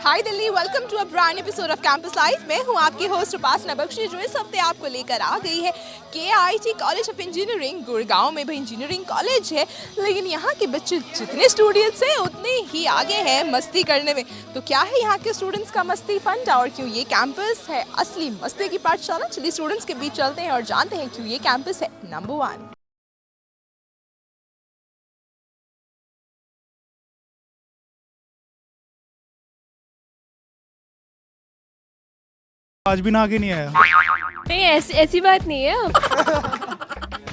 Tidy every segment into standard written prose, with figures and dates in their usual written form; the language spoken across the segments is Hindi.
Hi Delhi, welcome to a brand episode of campus life. मैं हूं आपकी होस्ट उपासना बख्शी, जो इस हफ्ते आपको लेकर आ गई है KIT college of engineering. Gurgaon में भी इंजीनियरिंग कॉलेज है, लेकिन यहाँ के बच्चे जितने स्टूडेंट्स हैं उतने ही आगे हैं मस्ती करने में। तो क्या है यहाँ के स्टूडेंट्स का मस्ती फंड और क्यों ये कैंपस है असली मस्ती की पाठशाला? चलिए स्टूडेंट्स के बीच चलते हैं और जानते हैं क्यों ये कैंपस है नंबर 1। आज भी नहा के नहीं आया। नहीं, ऐसी बात नहीं है।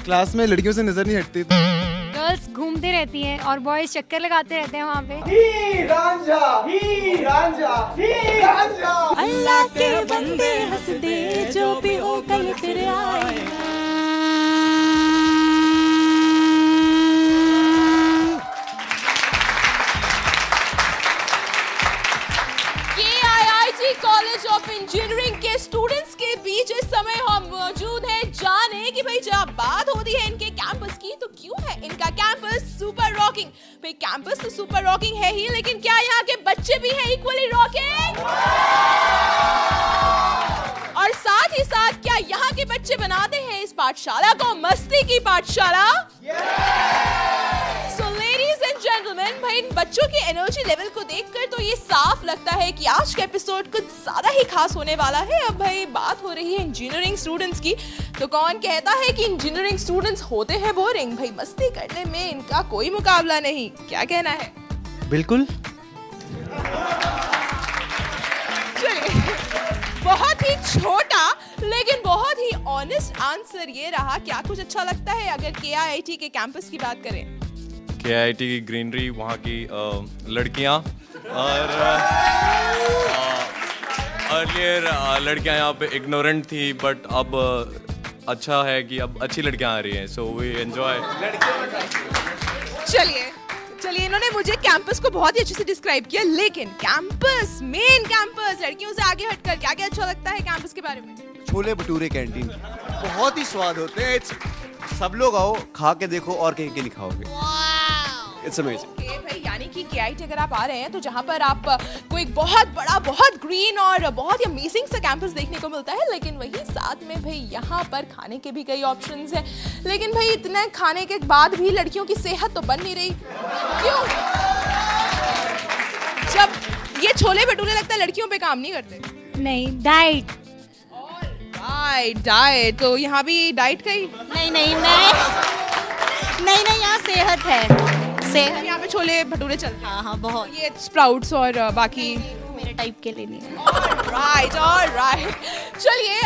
क्लास में लड़कियों से नजर नहीं हटती। गर्ल्स घूमती रहती हैं और बॉयज चक्कर लगाते रहते हैं वहाँ पे। अल्लाह के बंदे हंस दे, जो भी हो कल फिर आए। कॉलेज ऑफ इंजीनियरिंग के स्टूडेंट्स के बीच इस समय हम मौजूद हैं। जाने कि भाई जब बात होती है इनके कैंपस की तो क्यों है इनका कैंपस सुपर रॉकिंग। भाई कैंपस तो सुपर रॉकिंग है ही, लेकिन क्या यहाँ के बच्चे भी हैं इक्वली रॉकिंग? और साथ ही साथ क्या यहाँ के बच्चे बनाते हैं इस पाठशाला को मस्ती की पाठशाला? जेंटलमैन, भाई इन बच्चों की एनर्जी लेवल को देखकर तो ये साफ लगता है कि आज का एपिसोड कुछ ज्यादा ही खास होने वाला है। अब भाई बात हो रही है इंजीनियरिंग स्टूडेंट्स की, तो कौन कहता है कि इंजीनियरिंग स्टूडेंट्स होते हैं बोरिंग? भाई मस्ती करने में इनका कोई मुकाबला नहीं। क्या कहना है? बिल्कुल। बहुत ही छोटा लेकिन बहुत ही ऑनेस्ट आंसर ये रहा। क्या कुछ अच्छा लगता है अगर KIT के कैंपस की बात करें? KIT की ग्रीनरी, वहाँ की लड़कियाँ और अर्लियर लड़कियाँ यहाँ पे इग्नोरेंट थी, बट अब अच्छा है कि अब अच्छी लड़कियाँ आ रही हैं, सो वी एंजॉय। चलिए इन्होंने मुझे कैंपस को बहुत ही अच्छे से डिस्क्राइब किया, लेकिन कैंपस, मेन कैंपस, लड़कियों से आगे हटकर क्या क्या अच्छा लगता है कैंपस के बारे में? छोले भटूरे कैंटीन बहुत ही स्वाद होते हैं। सब लोग आओ, खा के देखो और कहीं के नहीं खाओगे। It's amazing. Okay, भाई यानी कि KIT अगर आप आ रहे हैं तो जहाँ पर आपको एक बहुत बड़ा, बहुत ग्रीन और बहुत ही अमेजिंग सा कैंपस देखने को मिलता है, लेकिन वही साथ में भाई यहाँ पर खाने के भी कई ऑप्शंस हैं। लेकिन भाई इतने खाने के बाद भी लड़कियों की सेहत तो बन नहीं रही, क्यों? जब ये छोले भटूरे लगता है लड़कियों पे काम नहीं करते। नहीं, डाइट। डाइट तो यहाँ भी डाइट का ही? नहीं, यहाँ सेहत है। यहाँ पे छोले भटूरे चलते हैं। हाँ, बहुत। ये स्प्राउट्स और बाकी मेरे टाइप के लिए नहीं है। ऑलराइट। चलिए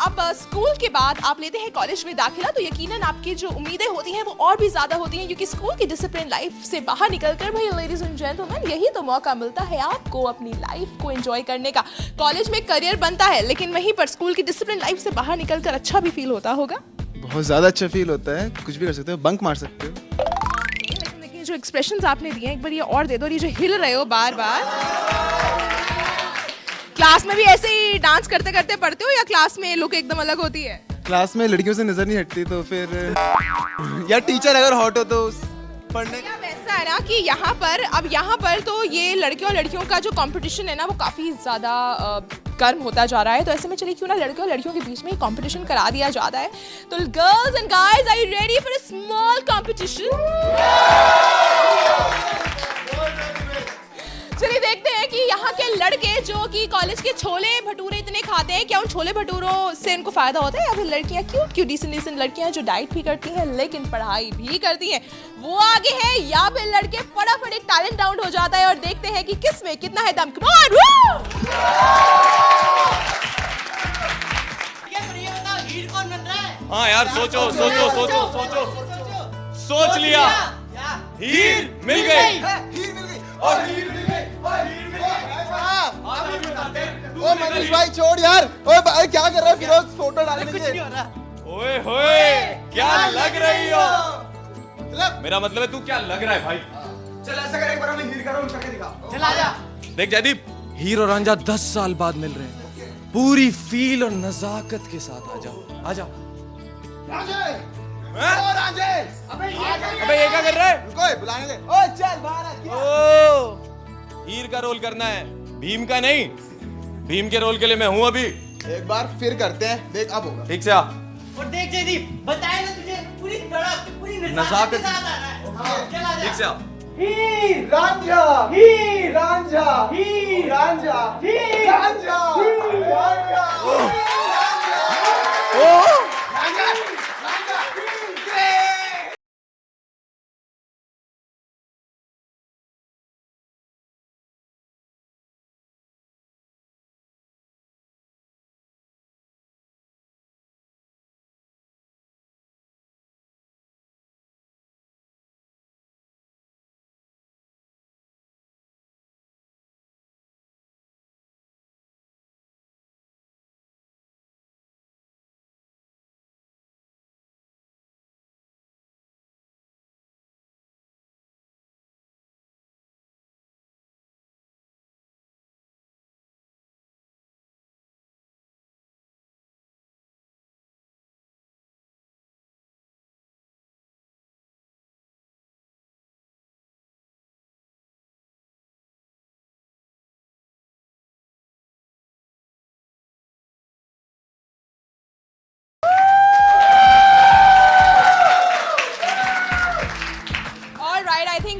अब स्कूल के बाद आप लेते हैं कॉलेज में दाखिला, तो यकीनन आपकी जो उम्मीदें होती हैं वो और भी ज्यादा होती हैं, क्योंकि स्कूल की डिसिप्लिन लाइफ से बाहर निकलकर भाई लेडीज एंड जेंटलमैन यही तो मौका मिलता है आपको अपनी लाइफ को एंजॉय करने का। कॉलेज में करियर बनता है, लेकिन वहीं पर स्कूल की डिसिप्लिन लाइफ से बाहर निकलकर अच्छा भी फील होता होगा। बहुत ज्यादा अच्छा फील होता है। कुछ भी कर सकते हो, बंक मार सकते हो। जो एक्सप्रेशंस आपने दिए एक बार ये और दे दो, ये जो हिल रहे हो बार बार। क्लास में भी ऐसे ही डांस करते करते पढ़ते हो या क्लास में लुक एकदम अलग होती है? क्लास में लड़कियों से नजर नहीं हटती, तो फिर या टीचर अगर हॉट हो तो पढ़ने या वैसा है ना कि यहाँ पर तो ये लड़के और लड़कियों का जो कंपटीशन है ना वो काफी ज्यादा गर्म होता जा रहा है। तो ऐसे में चलिए क्यों ना लड़के और लड़कियों के बीच में कंपटीशन करा दिया जाता है। तो girls and guys, are you ready for a small competition? चलिए देखते हैं कि यहाँ के लड़के जो कि कॉलेज के छोले भटूरे इतने खाते हैं, क्या उन छोले भटूरों से इनको फायदा होता है, या फिर लड़कियाँ क्यों डिसेंट लड़कियाँ जो डाइट भी करती हैं लेकिन पढ़ाई भी करती हैं वो आगे है, या फिर लड़के फटाफट एक टैलेंट डाउन हो जाता है? और देखते हैं कि किस में कितना है दम। Come on! हाँ यार, सोचो। सोच लिया, हीर मिल गई। ओ मनीष भाई छोड़ यार। ओए भाई क्या कर रहा है फिरोज? फोटो डालने के लिए। ओए होए, क्या लग रही हो? मेरा मतलब है तू क्या लग रहा है भाई? चल ऐसा कर, एक बार हमें हीर करो, करके दिखा। चल आजा। देख जयदीप, हीर और रांझा 10 साल बाद मिल रहे हैं। पूरी फील और नजाकत के साथ आ जाओ। अबे ये क्या कर रहा है? रुको, बुलाने दे। ओ चल बाहर आ। हीर का रोल करना है, भीम का नहीं, भीम के रोल के लिए मैं हूँ अभी। एक बार फिर करते हैं, देख अब होगा। ठीक से आ। और देख जयदीप, बताया ना तुझे, पूरी धड़क, पूरी नजाकत के साथ आ रहा है। चल आ जा। ठीक से आ। हीर रांझा, हीर रांझा, हीर रांझा, हीर रांझा, हीर Ranjha,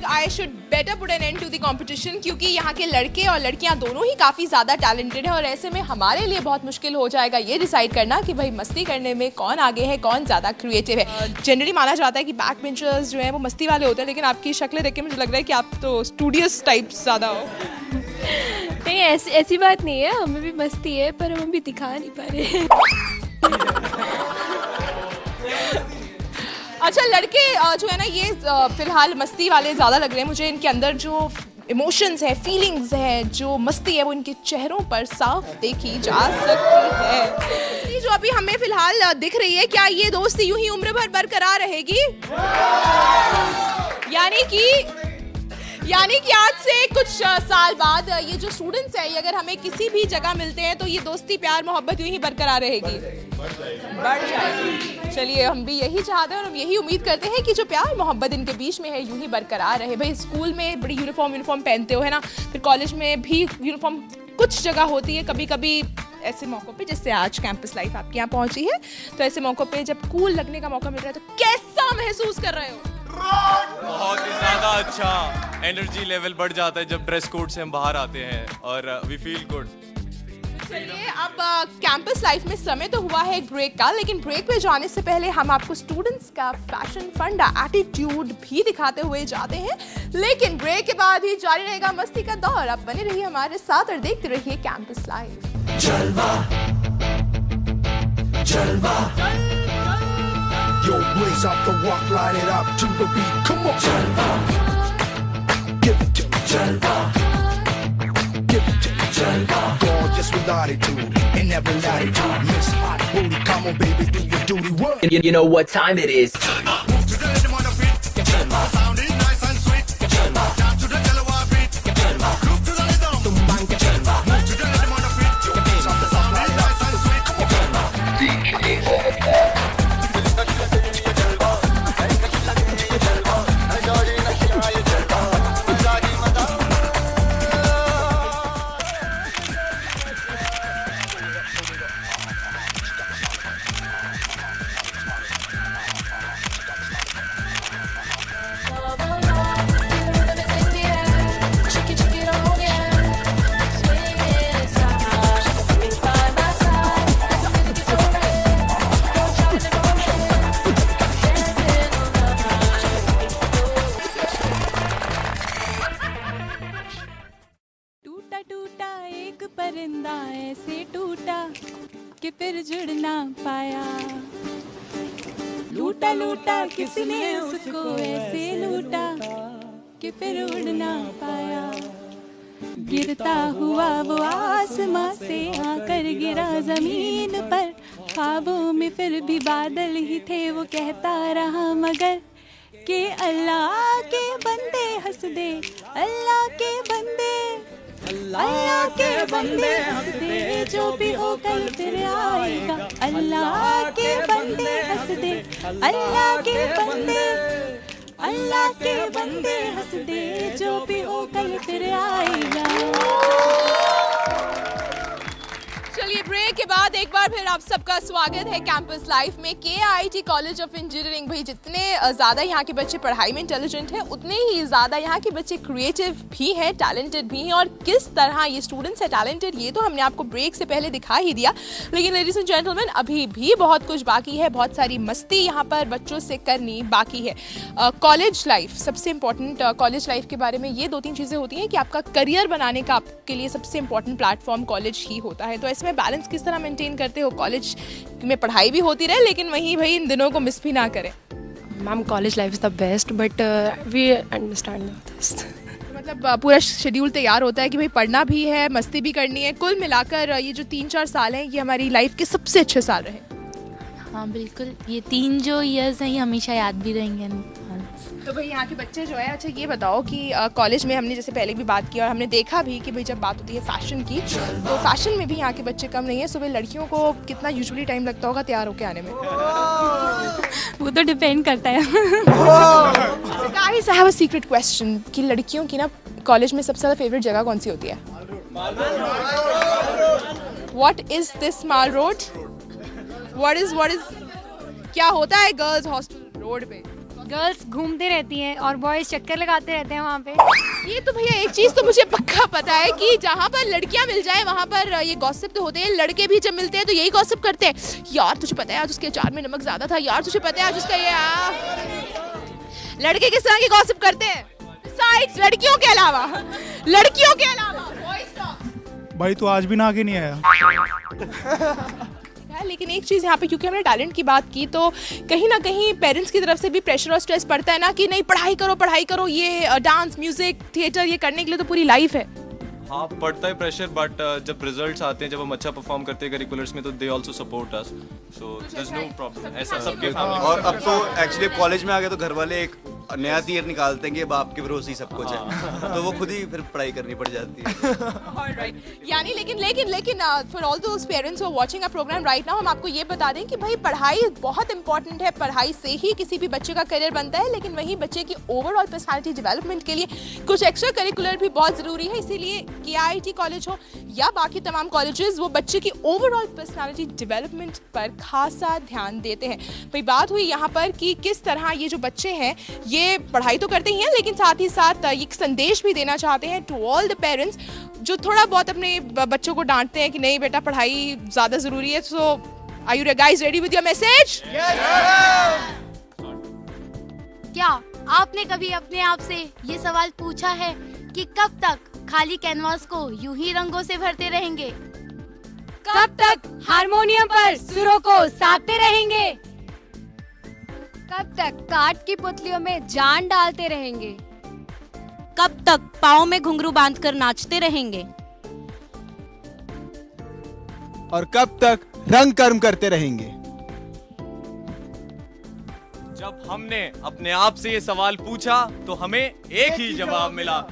I should better put an end to the competition क्योंकि यहाँ के लड़के और लड़कियाँ दोनों ही काफ़ी ज़्यादा टैलेंटेड हैं और ऐसे में हमारे लिए बहुत मुश्किल हो जाएगा ये डिसाइड करना कि भाई मस्ती करने में कौन आगे है, कौन ज़्यादा क्रिएटिव है। जनरली माना जाता है कि बैक बेंचर्स जो हैं वो मस्ती वाले होते हैं, लेकिन आपकी शक्लें देख के मुझे लग रहा है कि आप तो स्टूडियस टाइप ज़्यादा हो। नहीं, ऐसी बात नहीं है, हमें भी मस्ती है पर हम भी दिखा नहीं पा रहे। अच्छा, लड़के जो है ना ये फिलहाल मस्ती वाले ज़्यादा लग रहे हैं मुझे। इनके अंदर जो इमोशंस है, फीलिंग्स है, जो मस्ती है वो इनके चेहरों पर साफ देखी जा सकती है। ये जो अभी हमें फिलहाल दिख रही है, क्या ये दोस्ती यूं ही उम्र भर बरकरार रहेगी? यानी कि आज से कुछ साल बाद ये जो स्टूडेंट्स हैं, ये अगर हमें किसी भी जगह मिलते हैं तो ये दोस्ती प्यार मोहब्बत यूं ही बरकरार रहेगी, बढ़ जाएगी। चलिए, हम भी यही चाहते हैं और हम यही उम्मीद करते हैं कि जो प्यार मोहब्बत इनके बीच में है यूं ही बरकरार रहे। भाई स्कूल में बड़ी यूनिफॉर्म पहनते हो है ना, फिर कॉलेज में भी यूनिफॉर्म कुछ जगह होती है। कभी कभी ऐसे मौक़ों पे, जैसे आज कैंपस लाइफ आपके यहाँ पहुंची है, तो ऐसे मौक़ों पे जब कूल लगने का मौका मिल रहा है तो कैसा महसूस कर रहे हो? बहुत ही ज़्यादा अच्छा एनर्जी लेवल बढ़ जाता है जब ड्रेस कोड से हम बाहर आते हैं और वी फील गुड। चलिए, अब कैंपस लाइफ में समय तो हुआ है एक ब्रेक का, लेकिन ब्रेक पे जाने से पहले हम आपको स्टूडेंट्स का फैशन फंडा एटीट्यूड भी दिखाते हुए जाते हैं। लेकिन ब्रेक के बाद ही जारी रहेगा मस्ती का दौर। अब बने रहिए हमारे साथ और देखते रहिए कैंपस लाइफ। जलवा जलवा Yo, blaze up the walk, light it up to the beat. Come on, Jalva. Give it to me, Jalva. Give it to me, Jalva. Gorgeous with attitude in every latitude. Miss Hot Booty, come on, baby, do your duty. What? You know what time it is. Move to the rhythm of the beat. Jalva. Sound is nice and sweet. Jalva. Down to the Delaware beat. Jalva. Look to the rhythm. Tumbang. Jalva. Move to the rhythm of the beat. Jalva. The sound is nice and sweet. Come on, Jalva. DJ टूटा एक परिंदा ऐसे टूटा कि फिर जुड़ ना पाया। लूटा लूटा किसने उसको ऐसे लूटा कि फिर उड़ ना पाया। गिरता हुआ वो आसमां से आकर गिरा जमीन पर, ख्वाबों में फिर भी बादल ही थे वो कहता रहा मगर कि अल्लाह के बंदे हंस दे, अल्लाह के बंदे, अल्लाह के बंदे हंस दे, जो भी हो कल फिर आएगा। अल्लाह के बंदे हंस दे, अल्लाह के बंदे, अल्लाह के बंदे हंस दे, जो भी हो कल फिर आएगा। बाद एक बार फिर आप सबका स्वागत है कैंपस लाइफ में। KIT college of engineering. भाई जितने ज़्यादा यहाँ के बच्चे पढ़ाई में इंटेलिजेंट हैं, उतने ही ज़्यादा यहाँ के बच्चे क्रिएटिव भी हैं, टैलेंटेड भी हैं। और किस तरह ये स्टूडेंट्स हैं टैलेंटेड, ये तो हमने आपको ब्रेक से पहले दिखा ही दिया। लेकिन लेडीज एंड जेंटलमैन, अभी भी बहुत कुछ बाकी है, बहुत सारी मस्ती यहाँ पर बच्चों से करनी बाकी है। कॉलेज लाइफ सबसे इम्पॉर्टेंट, कॉलेज लाइफ के बारे में ये 2-3 चीज़ें होती हैं कि आपका करियर बनाने का आपके लिए सबसे इम्पॉर्टेंट प्लेटफॉर्म कॉलेज ही होता है। तो इसमें बैलेंस किस तरह मेंटेन करते हो? कॉलेज में पढ़ाई भी होती रहे, लेकिन वहीं भाई इन दिनों को मिस भी ना करें। Ma'am, college life is the best, but we understand this. मतलब पूरा शेड्यूल तैयार होता है कि भाई पढ़ना भी है, मस्ती भी करनी है। कुल मिलाकर ये जो 3-4 साल हैं, ये हमारी लाइफ के सबसे अच्छे साल रहे। हाँ बिल्कुल, ये 3 जो ईयर्स हैं ये हमेशा याद भी रहेंगे। तो भाई यहाँ के बच्चे जो है, अच्छा ये बताओ कि कॉलेज में हमने जैसे पहले भी बात की और हमने देखा भी कि भाई जब बात होती है फैशन की, तो फैशन में भी यहाँ के बच्चे कम नहीं है। सुबह लड़कियों को कितना यूजुअली टाइम लगता होगा तैयार होके आने में? वो तो डिपेंड करता है। Guys, I have a secret question कि लड़कियों की ना कॉलेज में सबसे ज़्यादा फेवरेट जगह कौन सी होती है? What is this mall road? What is क्या होता है गर्ल्स हॉस्टल रोड पे? गर्ल्स घूमती रहती हैं और बॉयज चक्कर लगाते रहते हैं वहाँ पे। ये तो भैया एक चीज़ तो मुझे पक्का पता है कि जहाँ पर लड़कियाँ मिल जाए वहाँ पर ये गॉसिप तो होते हैं। लड़के भी जब मिलते हैं तो यही गॉसिप करते हैं, यार तुझे पता है आज उसके अचार में नमक ज़्यादा था, यार तुझे पता है आज उसका ये। लड़के किस तरह की गॉसिप करते हैं? साइड्स लड़कियों के अलावा बॉयज का। भाई तू आज भी ना आगे नहीं आया। लेकिन एक चीज़ यहाँ पे, क्योंकि हमने टैलेंट की बात की, तो कहीं ना कहीं पेरेंट्स की तरफ से भी प्रेशर और स्ट्रेस पड़ता है ना कि नहीं पढ़ाई करो, ये डांस म्यूजिक थिएटर ये करने के लिए तो पूरी लाइफ है। हाँ, पड़ता है प्रेशर, बट जब रिजल्ट्स आते हैं, जब हम अच्छा परफॉर्म करते हैं करिकुलर्स में, तो they also support us, so there is no problem. ऐसा सबके फैमिली। और अब तो एक्चुअली कॉलेज में आ गए तो घर वाले एक नया तीर निकालते हैं कि बाप के भरोसे ही सब कुछ है, तो वो खुद ही फिर पढ़ाई करनी पड़ जाती है। ऑलराइट, यानी लेकिन for all those parents who are watching our programme right now, हम आपको ये बता दें कि भाई पढ़ाई बहुत इंपॉर्टेंट है। पढ़ाई से ही किसी भी बच्चे का करियर बनता है, लेकिन वहीं बच्चे की ओवरऑल पर्सनालिटी डेवलपमेंट के लिए कुछ एक्स्ट्रा करिकुलर भी बहुत ज़रूरी है। इसीलिए KIT कॉलेज हो या बाकी तमाम कॉलेजेस, वो बच्चे की ओवरऑल पर्सनालिटी डेवलपमेंट पर खासा ध्यान देते हैं। भाई बात हुई यहाँ पर कि किस तरह ये जो बच्चे हैं ये पढ़ाई तो करते ही हैं, लेकिन साथ ही साथ एक संदेश भी देना चाहते हैं टू ऑल द पेरेंट्स जो थोड़ा बहुत अपने बच्चों को डांटते हैं कि नहीं बेटा पढ़ाई ज़्यादा ज़रूरी है। So are you guys ready with your message? क्या आपने कभी अपने आप से ये सवाल पूछा है कि कब तक खाली कैनवास को यूं ही रंगों से भरते रहेंगे? कब तक हारमोनियम पर सुरों को साधते रहेंगे? कब तक काठ की पुतलियों में जान डालते रहेंगे? कब तक पाँव में घुंघरू बांधकर नाचते रहेंगे? और कब तक रंग कर्म करते रहेंगे? जब हमने अपने आप से ये सवाल पूछा तो हमें एक ही जवाब मिला,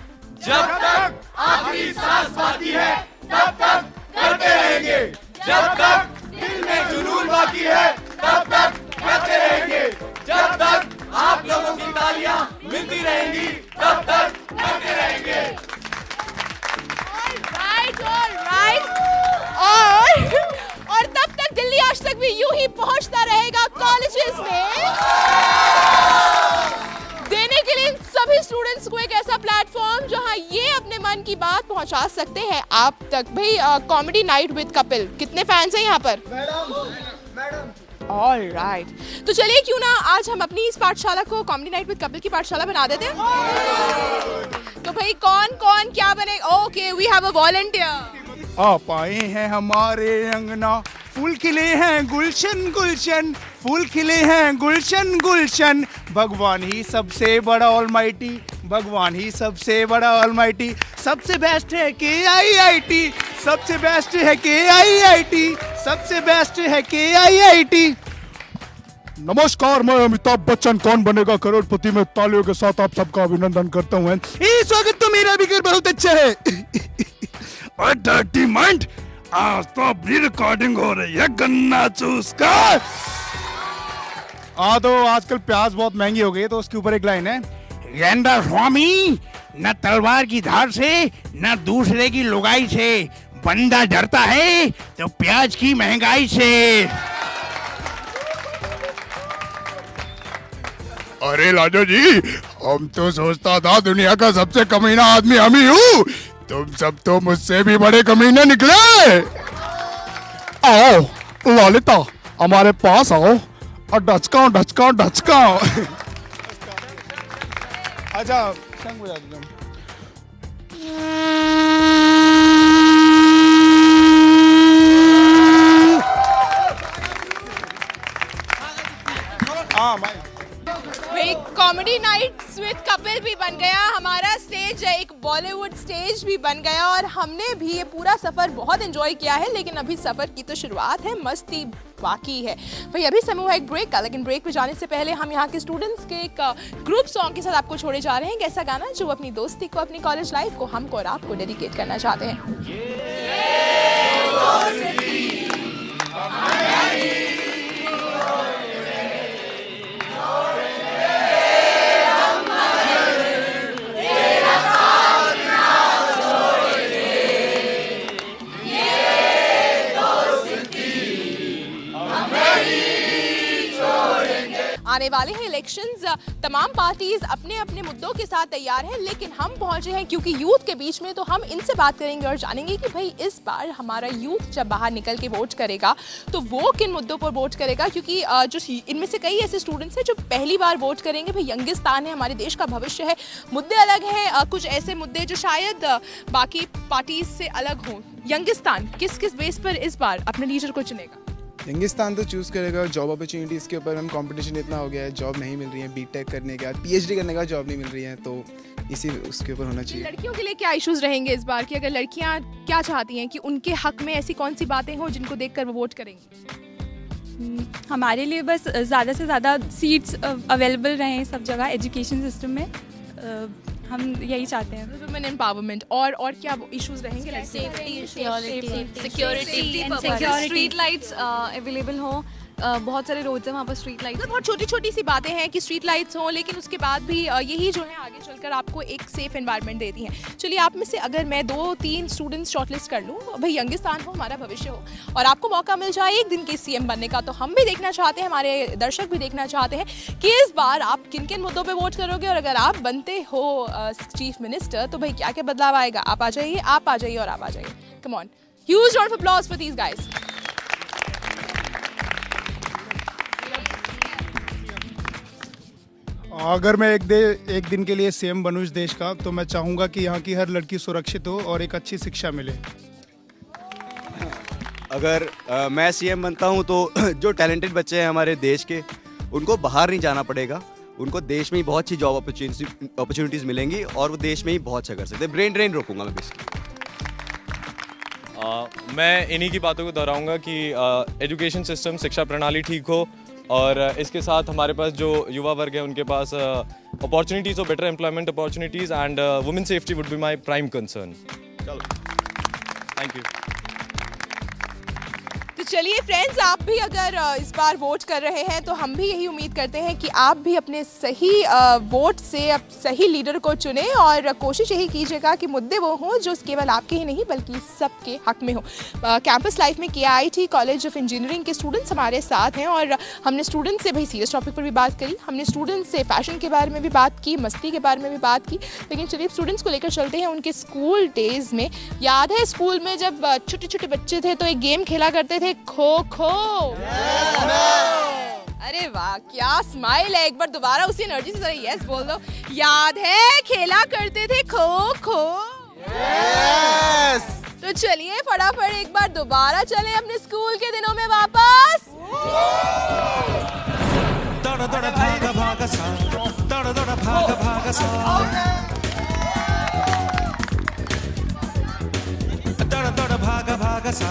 जब तक आखिरी सांस बाकी है तब तक करते रहेंगे, जब तक दिल में जुनून बाकी है तब तक करते रहेंगे, जब तक आप लोगों की तालियां मिलती रहेंगी तब तक करते रहेंगे। और तब तक दिल्ली आज तक भी यूं ही पहुंचता रहेगा कॉलेजेस में, देने के लिए सभी स्टूडेंट्स को एक ऐसा प्लेटफॉर्म जहां ये अपने मन की बात पहुंचा सकते हैं आप तक। भाई कॉमेडी नाइट विद कपिल, कितने फैंस हैं यहाँ पर? मैडम। ऑलराइट, तो चलिए क्यों ना आज हम अपनी इस पाठशाला को कॉमेडी नाइट विद कपिल की पाठशाला बना देते हैं। तो भाई कौन कौन क्या बने? Okay, we have a volunteer. आप आए हैं हमारे अंगना, फूल खिले हैं गुलशन गुलशन, फूल खिले हैं गुलशन गुलशन, भगवान ही सबसे बड़ा ऑलमाइटी, भगवान ही सबसे बड़ा ऑलमाइटी, सबसे बेस्ट है KIIT, सबसे बेस्ट है KIIT, सबसे बेस्ट है KIIT। नमस्कार, मैं अमिताभ बच्चन, कौन बनेगा करोड़पति में तालियों के साथ आप सबका अभिनंदन करता हूँ। इस वक्त तो मेरा भी घर बहुत अच्छा है। और डर्टी माइंड, आज तो अपनी रिकॉर्डिंग हो रही है गन्ना चूस का। तो आजकल प्याज बहुत महंगी हो गई है, तो उसके ऊपर एक लाइन है, गेंदा स्वामी न तलवार की धार से न दूसरे की लुगाई से, बंदा डरता है तो प्याज की महंगाई से। अरे लाजो जी, हम तो सोचता था दुनिया का सबसे कमीना आदमी हम ही हूँ, तुम सब तो मुझसे भी बड़े कमीने निकले। आओ ललिता, हमारे पास आओ और डचकाओ डचकाओ डचकाओ। अच्छा संग बजा दो। हाँ भाई कॉमेडी नाइट्स विद कपिल भी बन गया, हमारा स्टेज एक बॉलीवुड स्टेज भी बन गया और हमने भी ये पूरा सफ़र बहुत एंजॉय किया है। लेकिन अभी सफ़र की तो शुरुआत है, मस्ती बाकी है भाई। अभी समय हुआ एक ब्रेक का, लेकिन ब्रेक पे जाने से पहले हम यहाँ के स्टूडेंट्स के एक ग्रुप सॉन्ग के साथ आपको छोड़े जा रहे हैं। एक ऐसा गाना जो अपनी दोस्ती को, अपनी कॉलेज लाइफ को, हमको और आपको डेडिकेट करना चाहते हैं। आने वाले हैं इलेक्शंस, तमाम पार्टीज अपने अपने मुद्दों के साथ तैयार हैं, लेकिन हम पहुंचे हैं क्योंकि यूथ के बीच में, तो हम इनसे बात करेंगे और जानेंगे कि भाई इस बार हमारा यूथ जब बाहर निकल के वोट करेगा तो वो किन मुद्दों पर वोट करेगा। क्योंकि जो इनमें से कई ऐसे स्टूडेंट्स हैं जो पहली बार वोट करेंगे। भाई यंगिस्तान है, हमारे देश का भविष्य है, मुद्दे अलग हैं, कुछ ऐसे मुद्दे जो शायद बाकी पार्टीज से अलग हों। यंगिस्तान किस किस बेस पर इस बार अपने लीडर को चुनेगा? यंगिस्तान तो चूज़ करेगा जॉब अपॉर्चुनिटीज़ के ऊपर। हम कंपटीशन इतना हो गया है, जॉब नहीं मिल रही है, बीटेक करने के बाद पीएचडी करने का जॉब नहीं मिल रही है, तो इसी उसके ऊपर होना चाहिए। लड़कियों के लिए क्या इश्यूज रहेंगे इस बार कि अगर लड़कियां क्या चाहती हैं कि उनके हक में ऐसी कौन सी बातें हों जिनको देखकर वो वोट करेंगी? हमारे लिए बस ज़्यादा से ज़्यादा सीट्स अवेलेबल रहें सब जगह एजुकेशन सिस्टम में, हम यही चाहते हैं। वुमेन एम्पावरमेंट और क्या इश्यूज रहेंगे? सिक्योरिटी, स्ट्रीट लाइट्स अवेलेबल हो, बहुत सारे रोड्स हैं वहाँ पर स्ट्रीट लाइट्स। बहुत छोटी छोटी सी बातें हैं कि स्ट्रीट लाइट्स हों, लेकिन उसके बाद भी यही जो है आगे चलकर आपको एक सेफ एनवायरनमेंट देती हैं। चलिए आप में से अगर मैं 2-3 स्टूडेंट्स शॉर्टलिस्ट कर लूँ, भाई यंगिस्तान हो, हमारा भविष्य हो, और आपको मौका मिल जाए एक दिन के सीएम बनने का, तो हम भी देखना चाहते हैं, हमारे दर्शक भी देखना चाहते हैं कि इस बार आप किन किन मुद्दों पर वोट करोगे, और अगर आप बनते हो चीफ मिनिस्टर तो भाई क्या क्या बदलाव आएगा। आप आ जाइए और आप आ जाइए। Come on, huge round of applause for these guys. अगर मैं एक दिन के लिए सीएम बनूं इस देश का, तो मैं चाहूँगा कि यहाँ की हर लड़की सुरक्षित हो और एक अच्छी शिक्षा मिले। अगर मैं सीएम बनता हूँ तो जो टैलेंटेड बच्चे हैं हमारे देश के, उनको बाहर नहीं जाना पड़ेगा, उनको देश में ही बहुत सी जॉब अपॉर्चुनिटीज़ मिलेंगी और वो देश में ही बहुत अच्छा कर सकते हैं। ब्रेन ड्रेन रोकूंगा मैं बेसिकली। मैं इन्हीं की बातों को दोहराऊंगा कि एजुकेशन सिस्टम, शिक्षा प्रणाली ठीक हो, और इसके साथ हमारे पास जो युवा वर्ग है उनके पास अपॉर्चुनिटीज़ हो, better employment opportunities, and women safety would be my prime concern. चलो, थैंक यू। तो चलिए फ्रेंड्स, आप भी अगर इस बार वोट कर रहे हैं तो हम भी यही उम्मीद करते हैं कि आप भी अपने सही वोट से अब सही लीडर को चुनें, और कोशिश यही कीजिएगा कि मुद्दे वो हों जो केवल आपके ही नहीं बल्कि सबके हक में हो। कैंपस लाइफ में KIT कॉलेज ऑफ इंजीनियरिंग के स्टूडेंट्स हमारे साथ हैं, और हमने स्टूडेंट्स से भाई सीरियस टॉपिक पर भी बात करी, हमने स्टूडेंट्स से फैशन के बारे में भी बात की, मस्ती के बारे में भी बात की। लेकिन चलिए स्टूडेंट्स को लेकर चलते हैं उनके स्कूल डेज में। याद है स्कूल में जब छोटे छोटे बच्चे थे तो एक गेम खेला करते थे, खो खो। अरे वाह, क्या स्माइल है। एक बार दोबारा उसी एनर्जी से जरा यस बोल दो। याद है खेला करते थे खो खो? यस। तो चलिए फटाफट एक बार दोबारा चलें अपने स्कूल के दिनों में वापस। दौड़ दौड़ भागा भागा सा, दौड़ दौड़ भागा भागा सा, दौड़ दौड़ भागा भागा सा,